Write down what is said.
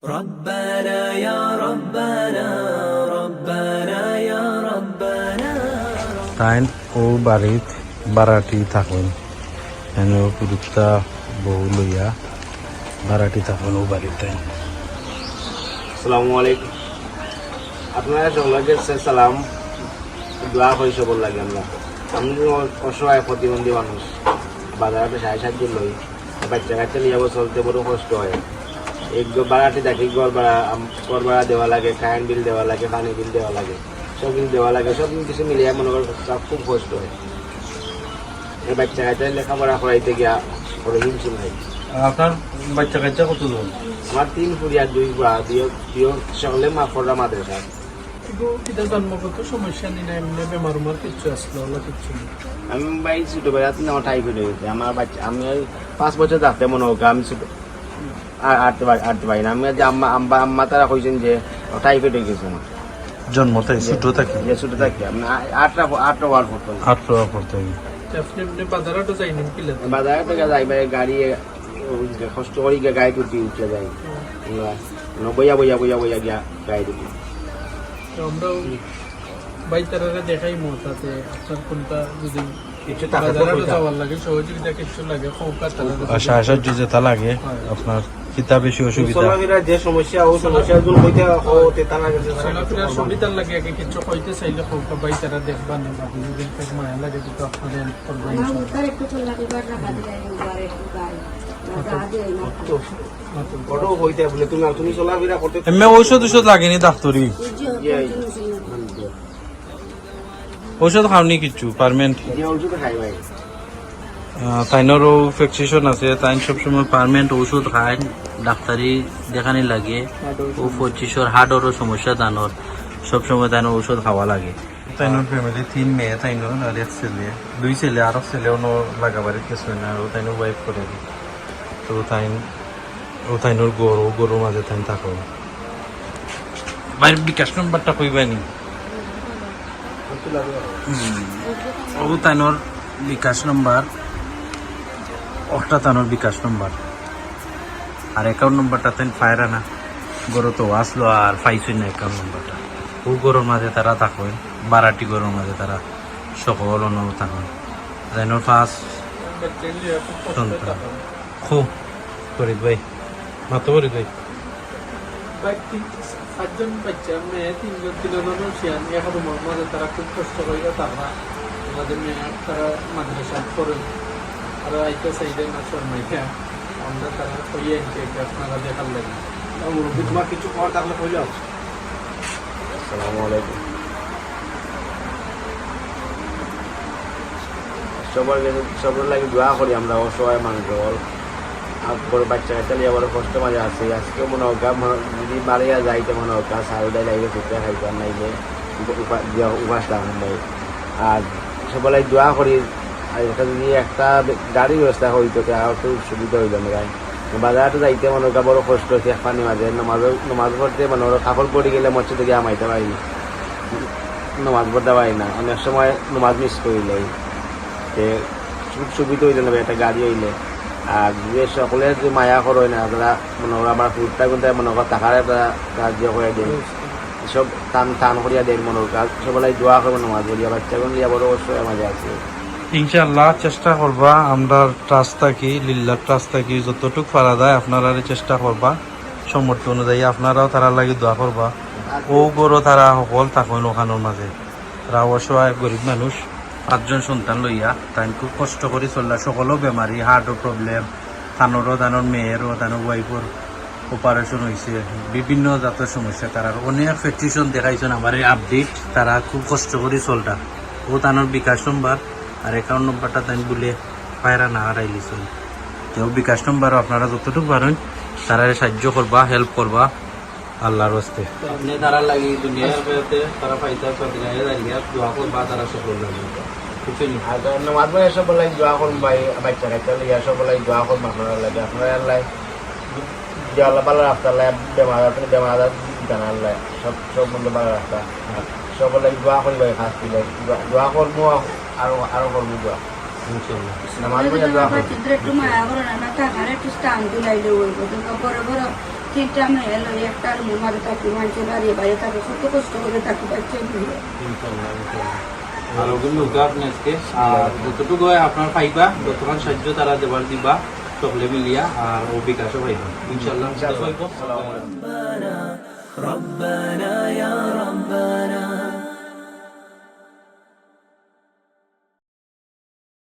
ربنا يا ربنا ربنا يا ربنا তাইন ও বাড়িত বারাটি থাকুন এনে পুরুত্তা বউ লইয়া বারাটি থাকুন ও বাড়িতে। আসসালামু আলাইকুম। আপনারা সকলকে সালাম দোয়া করি সবর লাগে। আমি অসহায় প্রতিবন্ধী মানুষ, বাজারে সাহায্য লই, বাচ্চা কাচ্চা নিয়ে চলতে বড় কষ্ট হয়। এই ভাড়াটি দেখি ঘর ভাড়া দেওয়া লাগে, কারেন্ট বিল দেওয়া লাগে, পানি বিল দেওয়া লাগে, সব বিল দেওয়া লাগে, সব কিছু মিলিয়ে মনে করেন খুব কষ্ট হয়। এই বাচ্চা কাচ্চা লেখাপড়া করাইতে গিয়া বড় হিমশিম হয়। আপনার বাচ্চা কাচ্চা কত জন? আমার 3 ফুরিয়া 2 বুড়া, দিও সকলে মাফররা মাদ্রাসা। জন্মগত সমস্যা নেই না, এমনি বেমার উমার কিচ্ছু আসলো ওলা কিচ্ছু নেই। আমি ভাই ছোটবেলা আমার টাইফয়েড হয়ে গেছে। আমার বাচ্চা আমি 5 বছর থাকতে মনে হোক আমি ছোট আটতে পারি না। আমি যে আম্মা তারা কইছেন যে টাইফয়েড হয়ে গেছে আমার জন্মতাই ছোট থাকি যে ছোট থাকি। আপনি আটটা ওয়ার করতেন 18 পড়তে আপনি এমনি বাজারটা যাইনি কিলে বাজার থেকে যাই ভাই গাড়ি কষ্ট করি গিয়ে গাড়ি উঠে যাই, বইয়া বইয়া বইয়া বইয়া গিয়া গাড়ি তুলি। তো আমরাও বাইতারারে দেখাই তাতে আপনার কোনটা যদি কিছু টাকা বাজারে যাওয়ার লাগে সহযোগিতা কিছু লাগে খৌকা তারা আশা আশা যেটা লাগে আপনার কিতা বেশি অসুবিধা যে সমস্যা ও সমস্যার জন্য হইতে হতে তারা চলাফেরার সুবিধার লাগে আগে কিছু কইতে চাইলে খৌকা বাইতারা দেখবা না, বাবু যদি মায়া লাগে তো আপনাদের করবেন। হইতে বলে তুমি চলাফেরা করতে এমনি ঔষধ লাগেনি ডাক্তারি ঔষধ খাওনি কিচ্ছু পারমেন্ট ওষুধ খাই ভাই। তাইনেরও ফ্যাকসিশন আছে, তাই সবসময় পারমেন্ট ওষুধ খায়, ডাক্তারি দেখানি লাগে। ও 25 হার্টেরও সমস্যা তানোর, সবসময় তাইনের ঔষধ খাওয়া লাগে। তাইনোর ফ্যামিলি 3 মেয়ে, তাইনোর আর 1 ছেলে, 2 ছেলে আর ছেলেও লাগাবাড়ির কিছু না। ও তাইনোর ওয়াইফ করে দিই তো তাইনোর গরুর মাঝে তাই থাকো। বাইরের বিকাশ নম্বরটা কইবানি ও তাইনোর বিকাশ নম্বর ওটা তানোর বিকাশ নম্বর আর অ্যাকাউন্ট নম্বরটা তাই ফায়রা না গরু তো আসলো আর পাইছই না অ্যাকাউন্ট নম্বরটা। ও গরুর মাঝে তারা থাকেন, বারাটি গরুর মাঝে তারা সকল থাকেন। তাইনোর ফার্স্ট সন্তান খুব ফরিদ ভাই মাতো ফরিদ ভাই সাতজন বাচ্চা মেয়ে 3জন 3 শিয়ান এখন মাঝে তারা খুব কষ্ট করে তারা আমাদের মেয়ে তারা মাদ্রাসা করেন আর আইতে চাইলে না শর্মাইয়া আমরা তারা কইয়ে আনতে আপনারা দেখার লাগে। তোমার কিছু খাওয়ার থাকলে কইল। আসসালামু আলাইকুম। সবার লাগে দোয়া করি আমরা অসহায় মানুষ বড় বাচ্চা কাচ্চা নিয়ে বড় কষ্ট মাঝে আছে। আজকে মনে হোক যদি মারিয়া যাইতে মনে হোক সারুদাই লাগবে চুপে খাইতে নাইলে উপাস রাখুন নাই। আর সবাই দোয়া করি আর এটা যদি একটা গাড়ির ব্যবস্থা হইতো আর একটু সুবিধা হইল না। বাজারটা যাইতে মনে হোক বড় কষ্ট হচ্ছে পানি মাঝে নমাজ পড়তে মনে হোক কাপড় পড়ে গেলে মচ্ছ থেকে আমাইতে পারি না, নমাজ পড়তে পারি না। অনেক সময় নমাজ মিস করিলে সুবিধা হইল না একটা গাড়ি হইলে। আর যে সকলের যে মায়া করে না তারা মনে হয় আমার ফুটটা কিন্তু মনে হয় টাকার একটা সাহায্য করে দেয়, সব টান করিয়া দেয় মনে হয়। সবাই দোয়া করবো নামাজ বলিয়া বাচ্চাগুলো দিয়া বড় অবশ্যই মাঝে আছে। ইনশাআল্লাহ চেষ্টা করবা, আমরা ট্রাস্ট থাকি লিল্লার ট্রাস্ট থাকি যতটুক পারা যায় আপনারা চেষ্টা করবা, সমর্থ অনুযায়ী আপনারাও তারা লাগে দোয়া করবা। ও গরু তারা সকল থাকেন ওখানোর মাঝে, তারা অসহায় গরিব মানুষ, 5জন সন্তান লইয়া তাই খুব কষ্ট করে চললা। সকলও বেমারি, হার্টও প্রবলেম, থানোরও তানোর মেয়েরও তানোর ওয়াইফর অপারেশন হয়েছে, বিভিন্ন জাতের সমস্যা। তারা অনেক ফেকটিশন দেখাইছেন আমার এই আপডেট, তারা খুব কষ্ট করে চলটা। ও তানোর বিকাশ নম্বর আর অ্যাকাউন্ট নম্বরটা তাই বলে পায়রা না হারাইলিছেন। তো বিকাশ নম্বরও আপনারা যতটুকু পারেন তারা সাহায্য করবা, হেল্প করবা আল্লাহর হস্তে। আপনি তারা লাগি দুনিয়ার তারা পাইতে দোয়া করবা, তারা সফল লাগবে। নামাজ ভাই সব লাগে দোয়া করুন ভাই, বাচ্চা কাচ্চা লাগে সব লাগে দোয়া করুন আপনারা লাগে। আপনারা আল্লাহ যে আল্লাহ ভালো রাখতে আল্লাহ বেমার জানা আল্লাহ সব বন্ধু ভালো রাখতা সব লাগে দোয়া করি ভাই। খাস দোয়া করবো আরো করবো দোয়া। ইনশাআল্লাহ। নামাজ পড়ে দোয়া করি। বাচ্চাদের একটু মায়া করে না থাকার একটু স্টান দিলাইলে ওই পর্যন্ত বড় বড় 3টা মেয়ে এলো একটা মারে থাকি মানুষের বাড়িয়ে থাকে কত কষ্ট করে থাকি বাচ্চা ঘুরে ইনশাআল্লাহ, ইনশাআল্লাহ। আর ওগুলো লোক আপনি আজকে আর যতটুকু হয় আপনার পাইবা, যতক্ষণ সাহায্য তারা দেবার দিবা সকলে মিলিয়া, আর ও বিকাশও পাইবা ইনশাআল্লাহ। ربنا يا ربنا